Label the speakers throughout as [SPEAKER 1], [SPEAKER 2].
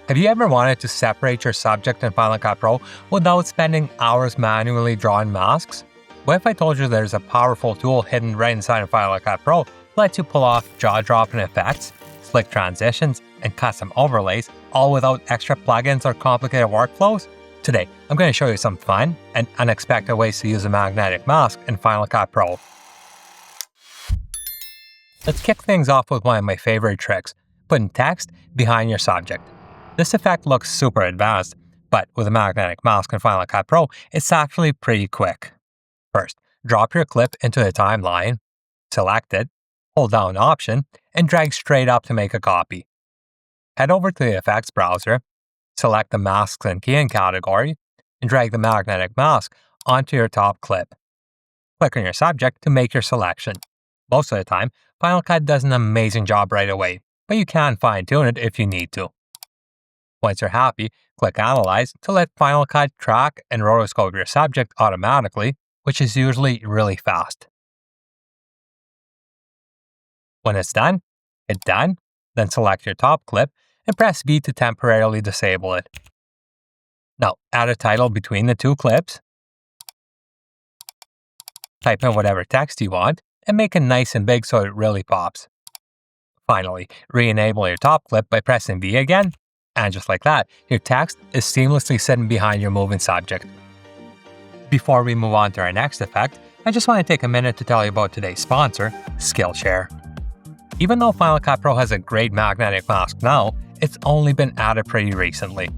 [SPEAKER 1] Have you ever wanted to separate your subject in Final Cut Pro without spending hours manually drawing masks? What if I told you there's a powerful tool hidden right inside of Final Cut Pro that lets you pull off jaw-dropping effects, slick transitions, and custom overlays, all without extra plugins or complicated workflows? Today, I'm going to show you some fun and unexpected ways to use a magnetic mask in Final Cut Pro. Let's kick things off with one of my favorite tricks, putting text behind your subject. This effect looks super advanced, but with a magnetic mask in Final Cut Pro, it's actually pretty quick. First, drop your clip into the timeline, select it, hold down Option, and drag straight up to make a copy. Head over to the effects browser, select the Masks and Keying category, and drag the magnetic mask onto your top clip. Click on your subject to make your selection. Most of the time, Final Cut does an amazing job right away, but you can fine-tune it if you need to. Once you're happy, click Analyze to let Final Cut track and rotoscope your subject automatically, which is usually really fast. When it's done, hit Done, then select your top clip and press V to temporarily disable it. Now, add a title between the two clips, type in whatever text you want, and make it nice and big so it really pops. Finally, re-enable your top clip by pressing V again, and just like that, your text is seamlessly sitting behind your moving subject. Before we move on to our next effect, I just want to take a minute to tell you about today's sponsor, Skillshare. Even though Final Cut Pro has a great magnetic mask now, it's only been added pretty recently.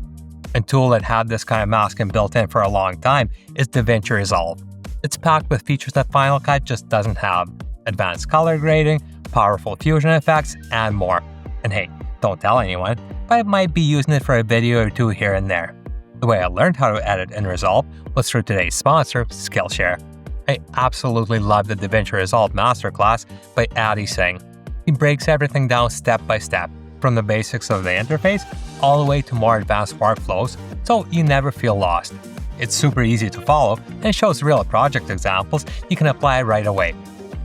[SPEAKER 1] A tool that had this kind of masking built in for a long time is DaVinci Resolve. It's packed with features that Final Cut just doesn't have: advanced color grading, powerful fusion effects, and more. And hey, don't tell anyone, but I might be using it for a video or two here and there. The way I learned how to edit in Resolve was through today's sponsor, Skillshare. I absolutely love the DaVinci Resolve Masterclass by Addy Singh. He breaks everything down step by step, from the basics of the interface all the way to more advanced workflows, so you never feel lost. It's super easy to follow and shows real project examples you can apply right away.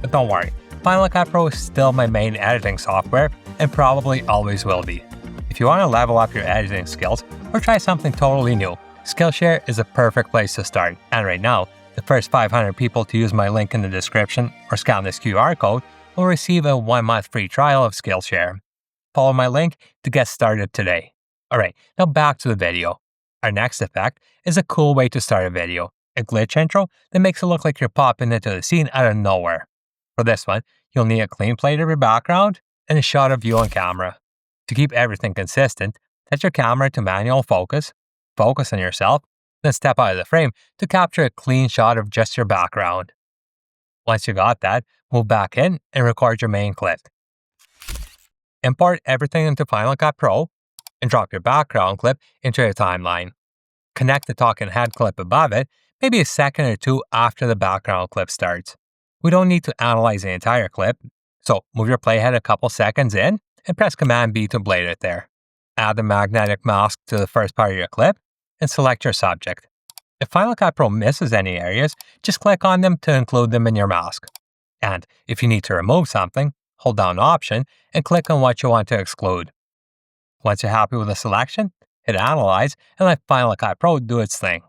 [SPEAKER 1] But don't worry, Final Cut Pro is still my main editing software and probably always will be. If you want to level up your editing skills or try something totally new, Skillshare is a perfect place to start. And right now, the first 500 people to use my link in the description or scan this QR code will receive a 1-month free trial of Skillshare. Follow my link to get started today. Alright, now back to the video. Our next effect is a cool way to start a video, a glitch intro that makes it look like you're popping into the scene out of nowhere. For this one, you'll need a clean plate of your background and a shot of you on camera. To keep everything consistent, set your camera to manual focus on yourself, then step out of the frame to capture a clean shot of just your background. Once you got that, move back in and record your main clip. Import everything into Final Cut Pro and drop your background clip into your timeline. Connect the talking head clip above it, maybe a second or two after the background clip starts. We don't need to analyze the entire clip, so move your playhead a couple seconds in and press Command B to blade it there. Add the magnetic mask to the first part of your clip and select your subject. If Final Cut Pro misses any areas, just click on them to include them in your mask. And if you need to remove something, hold down Option and click on what you want to exclude. Once you're happy with the selection, hit Analyze and let Final Cut Pro do its thing.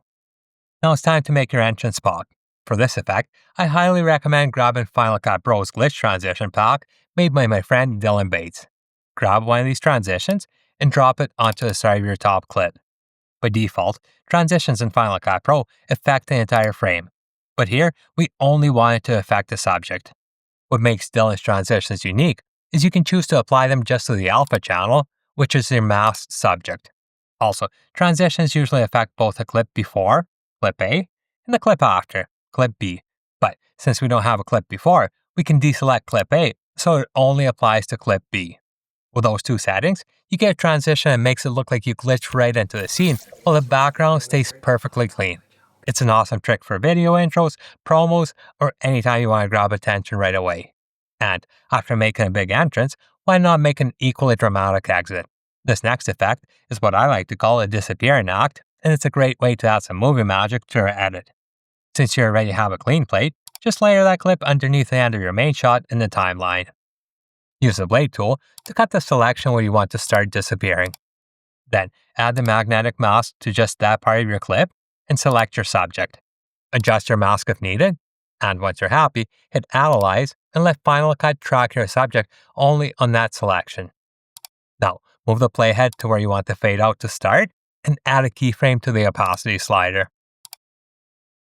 [SPEAKER 1] Now it's time to make your entrance pop. For this effect, I highly recommend grabbing Final Cut Pro's Glitch Transition Pack made by my friend Dylan Bates. Grab one of these transitions and drop it onto the side of your top clip. By default, transitions in Final Cut Pro affect the entire frame, but here we only want it to affect the subject. What makes Dylan's transitions unique is you can choose to apply them just to the alpha channel, which is your masked subject. Also, transitions usually affect both the clip before, clip A, and the clip after, clip B. But since we don't have a clip before, we can deselect clip A so it only applies to clip B. With those two settings, you get a transition that makes it look like you glitch right into the scene while the background stays perfectly clean. It's an awesome trick for video intros, promos, or anytime you want to grab attention right away. And after making a big entrance, why not make an equally dramatic exit? This next effect is what I like to call a disappearing act, and it's a great way to add some movie magic to your edit. Since you already have a clean plate, just layer that clip underneath the end of your main shot in the timeline. Use the blade tool to cut the selection where you want to start disappearing. Then add the magnetic mask to just that part of your clip and select your subject. Adjust your mask if needed, and once you're happy, hit Analyze and let Final Cut track your subject only on that selection. Now, move the playhead to where you want the fade out to start and add a keyframe to the opacity slider.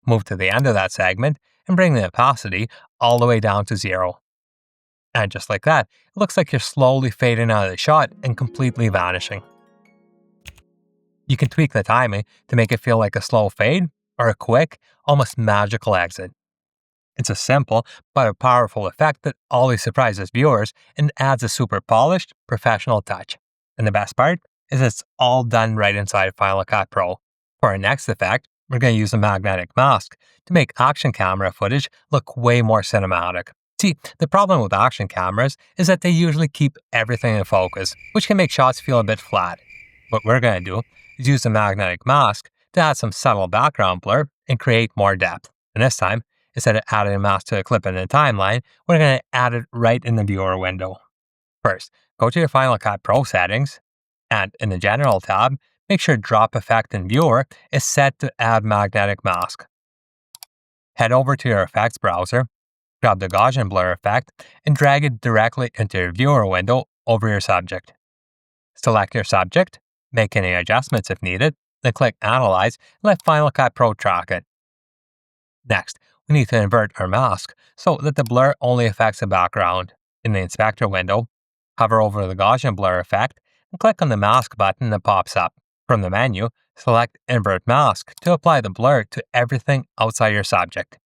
[SPEAKER 1] Move to the end of that segment and bring the opacity all the way down to 0. And just like that, it looks like you're slowly fading out of the shot and completely vanishing. You can tweak the timing to make it feel like a slow fade or a quick, almost magical exit. It's a simple but a powerful effect that always surprises viewers and adds a super polished, professional touch. And the best part is it's all done right inside Final Cut Pro. For our next effect, we're going to use a magnetic mask to make action camera footage look way more cinematic. See, the problem with action cameras is that they usually keep everything in focus, which can make shots feel a bit flat. What we're going to do is use the magnetic mask to add some subtle background blur and create more depth. And this time, instead of adding a mask to a clip in the timeline, we're going to add it right in the viewer window. First, go to your Final Cut Pro settings, and in the General tab, make sure Drop Effect in Viewer is set to Add Magnetic Mask. Head over to your Effects browser, grab the Gaussian Blur effect, and drag it directly into your viewer window over your subject. Select your subject, make any adjustments if needed, then click Analyze and let Final Cut Pro track it. Next, we need to invert our mask so that the blur only affects the background. In the Inspector window, hover over the Gaussian Blur effect and click on the Mask button that pops up. From the menu, select Invert Mask to apply the blur to everything outside your subject.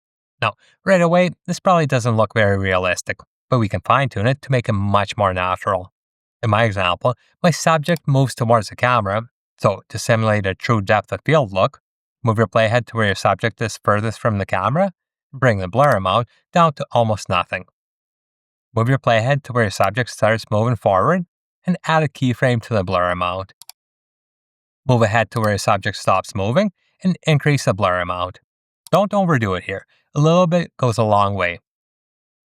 [SPEAKER 1] Now, right away, this probably doesn't look very realistic, but we can fine-tune it to make it much more natural. In my example, my subject moves towards the camera, so to simulate a true depth of field look, move your playhead to where your subject is furthest from the camera, and bring the blur amount down to almost nothing. Move your playhead to where your subject starts moving forward, and add a keyframe to the blur amount. Move ahead to where your subject stops moving, and increase the blur amount. Don't overdo it here, a little bit goes a long way.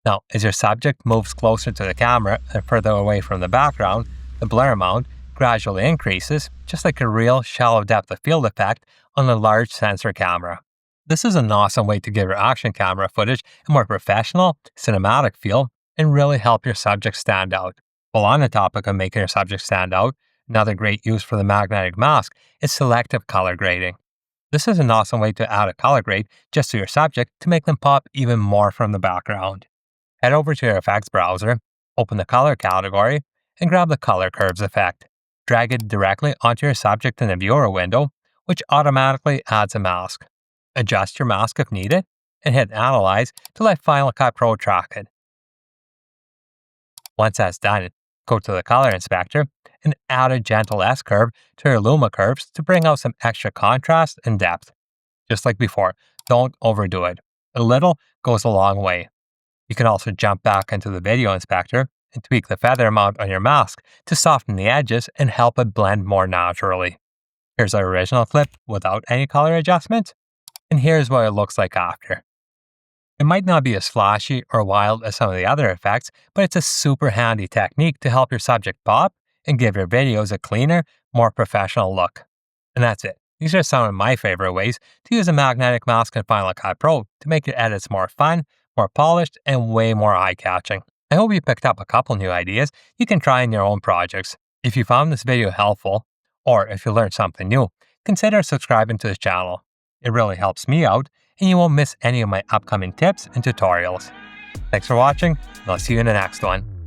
[SPEAKER 1] Now, as your subject moves closer to the camera and further away from the background, the blur amount gradually increases, just like a real shallow depth of field effect on a large sensor camera. This is an awesome way to give your action camera footage a more professional, cinematic feel and really help your subject stand out. While on the topic of making your subject stand out, another great use for the magnetic mask is selective color grading. This is an awesome way to add a color grade just to your subject to make them pop even more from the background. Head over to your effects browser, open the color category, and grab the color curves effect. Drag it directly onto your subject in the viewer window, which automatically adds a mask. Adjust your mask if needed, and hit Analyze to let Final Cut Pro track it. Once that's done, go to the color inspector and add a gentle S-curve to your Luma curves to bring out some extra contrast and depth. Just like before, don't overdo it. A little goes a long way. You can also jump back into the video inspector and tweak the feather amount on your mask to soften the edges and help it blend more naturally. Here's our original clip without any color adjustments, and here's what it looks like after. It might not be as flashy or wild as some of the other effects, but it's a super handy technique to help your subject pop and give your videos a cleaner, more professional look. And that's it. These are some of my favorite ways to use a magnetic mask in Final Cut Pro to make your edits more fun, more polished, and way more eye-catching. I hope you picked up a couple new ideas you can try in your own projects. If you found this video helpful, or if you learned something new, consider subscribing to this channel. It really helps me out, and you won't miss any of my upcoming tips and tutorials. Thanks for watching, and I'll see you in the next one.